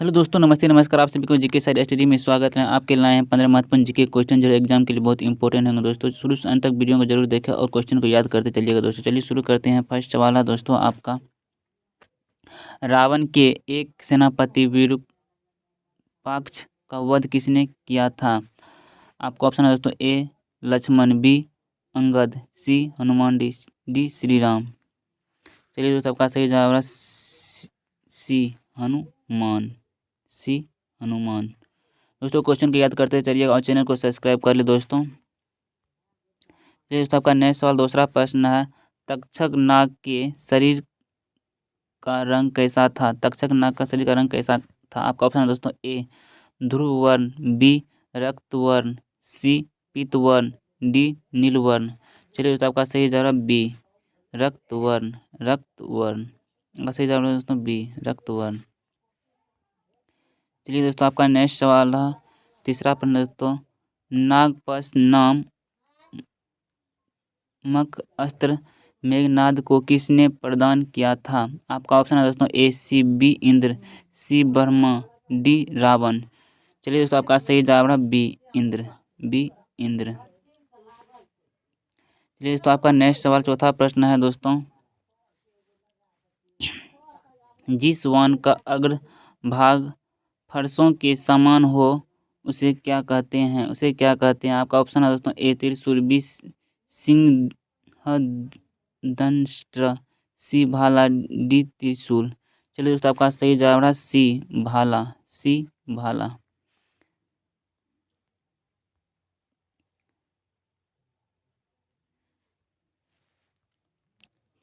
Hello दोस्तों, नमस्ते नमस्कार। आप सभी को जीके साइड स्टडी में स्वागत है। आपके लाए हैं 15 महत्वपूर्ण जीके क्वेश्चन जो एग्जाम के लिए बहुत इंपॉर्टेंट है दोस्तों। शुरू से अंत तक वीडियो को जरूर देखें और क्वेश्चन को याद करते चलिएगा दोस्तों। चलिए शुरू करते हैं। फर्स्ट सवाल है दोस्तों आपका, रावण के एक सेनापति विरूपाक्ष का वध किसने किया था? आपको ऑप्शन है दोस्तों, ए लक्ष्मण, बी अंगद, सी हनुमान, डी श्री राम। चलिए दोस्तों, आपका सही जवाब है सी हनुमान। सी हनुमान। दोस्तों क्वेश्चन को याद करते चलिएगा और चैनल को सब्सक्राइब कर ले दोस्तों। दोस्तों आपका नेक्स्ट सवाल, दूसरा प्रश्न है, तक्षक नाग के शरीर का रंग कैसा था? तक्षक नाग का शरीर का रंग कैसा था? आपका ऑप्शन है दोस्तों, ए ध्रुव वर्ण, बी रक्त वर्ण, सी पीत वर्ण, डी नील वर्ण। चलिए दोस्तों, आपका सही जवाब है बी रक्त वर्ण। रक्त वर्ण आपका सही जवाब है दोस्तों, बी रक्त वर्ण। चलिए दोस्तों, आपका नेक्स्ट सवाल है, तीसरा प्रश्न दोस्तों, नागपस नामक अस्त्र मेघनाद को किसने प्रदान किया था? आपका ऑप्शन है दोस्तों, ए सी बी इंद्र, सी ब्रह्मा, डी रावण। चलिए दोस्तों, आपका सही जवाब है बी इंद्र। बी इंद्र। चलिए दोस्तों, आपका नेक्स्ट सवाल, चौथा प्रश्न है दोस्तों, जिस वाहन का अग्र भाग फरसों के समान हो उसे क्या कहते हैं? उसे क्या कहते हैं? आपका ऑप्शन है दोस्तों, ए त्रिशूल, बी सिंहदंष्ट्र, सी भाला, डी त्रिशूल। चलिए दोस्तों, आपका सही जवाब है सी भाला। सी भाला।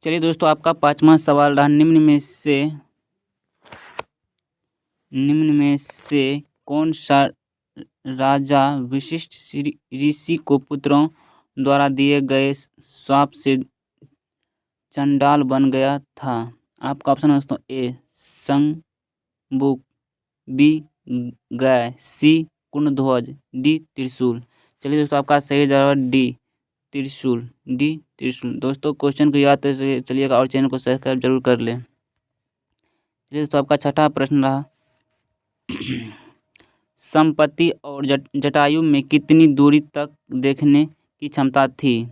चलिए दोस्तों, आपका पांचवा सवाल रहा, निम्न में से कौन सा राजा विशिष्ट ऋषि को पुत्रों द्वारा दिए गए श्राप से चंडाल बन गया था? आपका ऑप्शन है दोस्तों, ए शंबुक, बी गय, सी कुंडध्वज, डी त्रिशूल। चलिए दोस्तों, आपका सही जवाब है डी त्रिशूल। डी त्रिशूल। दोस्तों क्वेश्चन को याद चलिएगा और चैनल को सब्सक्राइब जरूर कर लें। चलिए दोस्तों, आपका छठा प्रश्न रहा, संपत्ति और जटायु में कितनी दूरी तक देखने की क्षमता थी?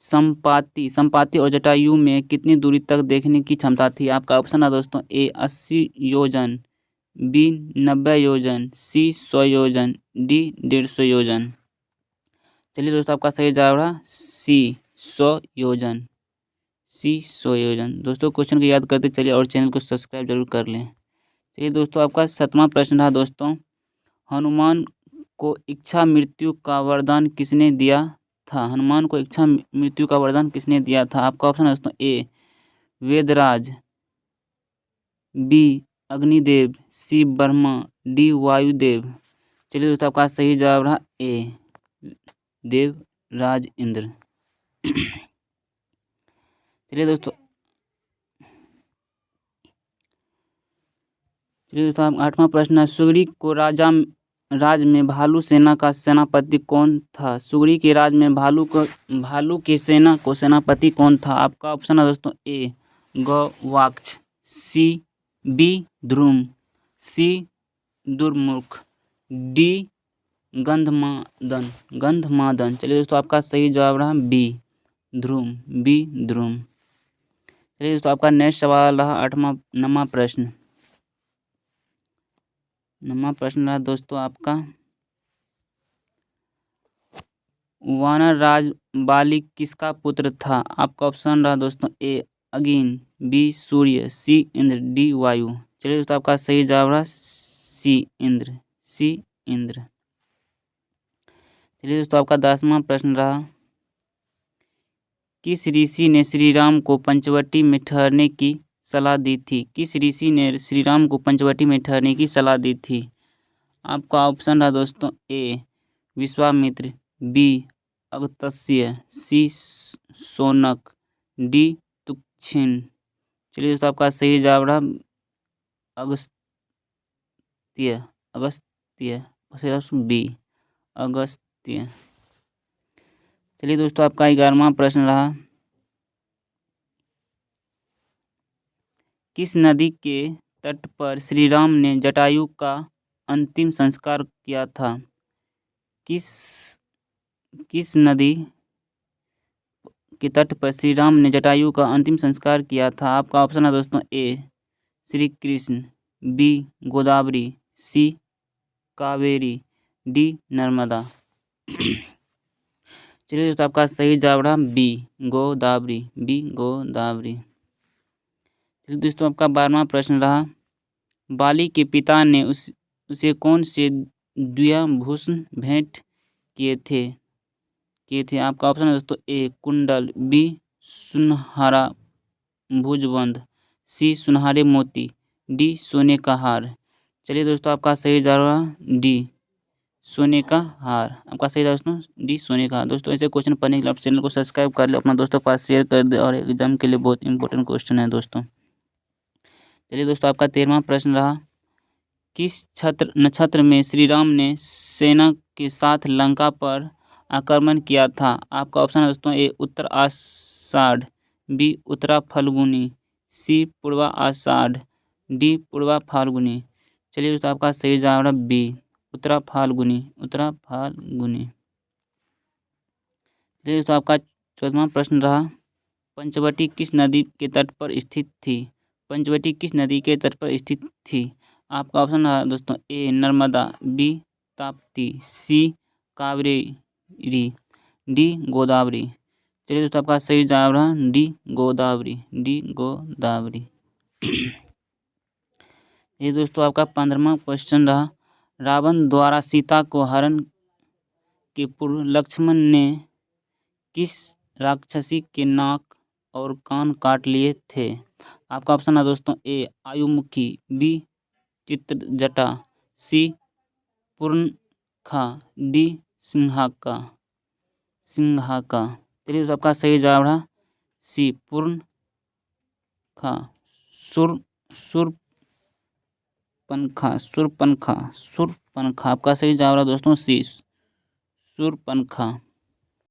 संपाति और जटायु में कितनी दूरी तक देखने की क्षमता थी? आपका ऑप्शन है दोस्तों, ए 80 योजन, बी 90 योजन, सी 100 योजन, डी 150 योजन। चलिए दोस्तों, आपका सही जवाब है सी 100 योजन। सी 100 योजन। दोस्तों क्वेश्चन को याद करते चलिए और चैनल को सब्सक्राइब जरूर कर लें। चलिए दोस्तों, आपका सातवां प्रश्न रहा दोस्तों, हनुमान को इच्छा मृत्यु का वरदान किसने दिया था? हनुमान को इच्छा मृत्यु का वरदान किसने दिया था? आपका ऑप्शन है दोस्तों, ए वेदराज, बी अग्निदेव, सी ब्रह्मा, डी वायुदेव। चलिए दोस्तों, आपका सही जवाब रहा ए देवराज इंद्र। चलिए दोस्तों, आठवां प्रश्न है, सुग्रीव को राज में भालू सेना का सेनापति कौन था? सुग्रीव के राज में भालू की सेना को सेनापति कौन था? आपका ऑप्शन है दोस्तों, ए गवाक्ष, सी बी ध्रुम, सी दुर्मुख, डी गंधमादन। चलिए दोस्तों, आपका सही जवाब रहा बी ध्रुम। बी ध्रुम। चलिए दोस्तों, आपका नेक्स्ट सवाल रहा नौवां प्रश्न रहा दोस्तों आपका, वानर राज बाली किसका पुत्र था? आपका ऑप्शन रहा दोस्तों, ए अग्नि, बी सूर्य, सी इंद्र, डी वायु। चलिए दोस्तों, आपका सही जवाब रहा सी इंद्र। सी इंद्र। चलिए दोस्तों, आपका 10वां प्रश्न रहा, किस ऋषि ने श्री राम को पंचवटी में ठहरने की सलाह दी थी? किस ऋषि ने श्री राम को पंचवटी में ठहरने की सलाह दी थी? आपका ऑप्शन रहा दोस्तों, ए विश्वामित्र, बी अगस्त्य, सी शौनक, डी तुच्छिन। चलिए दोस्तों, आपका सही जवाब रहा अगस्त्य। बी अगस्त्य। चलिए दोस्तों, आपका 11वां प्रश्न रहा, किस नदी के तट पर श्री राम ने जटायु का अंतिम संस्कार किया था? किस नदी के तट पर श्री राम ने जटायु का अंतिम संस्कार किया था? आपका ऑप्शन है दोस्तों ए श्री कृष्ण, बी गोदावरी, सी कावेरी, डी नर्मदा। चलिए दोस्तों, आपका सही जवाब रहा बी गोदावरी, बी गोदावरी। चलिए दोस्तों, आपका 12वां प्रश्न रहा, बाली के पिता ने उसे कौन से द्विभूषण भेंट किए थे? आपका ऑप्शन है दोस्तों ए कुंडल, बी सुनहरा भुजबंद, सी सुनहरे मोती, डी सोने का हार। चलिए दोस्तों, आपका सही जवाब डी सोने का हार। आपका सही जवाब दोस्तों डी सोने का हार। दोस्तों, ऐसे क्वेश्चन पढ़ने के लिए आप चैनल को सब्सक्राइब कर ले, अपना दोस्तों के पास शेयर कर दे, और एग्जाम के लिए बहुत इंपॉर्टेंट क्वेश्चन है दोस्तों। चलिए दोस्तों, आपका 13वां प्रश्न रहा, किस नक्षत्र में श्री राम ने सेना के साथ लंका पर आक्रमण किया था? आपका ऑप्शन है दोस्तों ए उत्तर आषाढ़, बी उत्तरा फाल्गुनी, सी पूर्वा आषाढ़, डी पूर्वा फाल्गुनी। चलिए दोस्तों, आपका सही जवाब है बी उत्तरा फाल्गुनी, उत्तरा फाल्गुनी। चलिए दोस्तों, आपका 14वां प्रश्न रहा, पंचवटी किस नदी के तट पर स्थित थी? पंचवटी किस नदी के तट पर स्थित थी? आपका ऑप्शन है दोस्तों ए नर्मदा, बी ताप्ती, सी कावेरी, डी गोदावरी। चलिए दोस्तों, आपका सही जवाब रहा डी गोदावरी, डी गोदावरी। ये दोस्तों, आपका 15वां क्वेश्चन रहा, रावण द्वारा सीता को हरण के पूर्व लक्ष्मण ने किस राक्षसी के नाक और कान काट लिए थे? आपका ऑप्शन है दोस्तों ए आयुमुखी, बी चित्रजटा, सी पूर्णखा, डी सिंहाका। चलिए दोस्तों, आपका सही जवाब है सी पूर्णखा, सुरपनखा। आपका सही जवाब है दोस्तों सी सुरपनखा।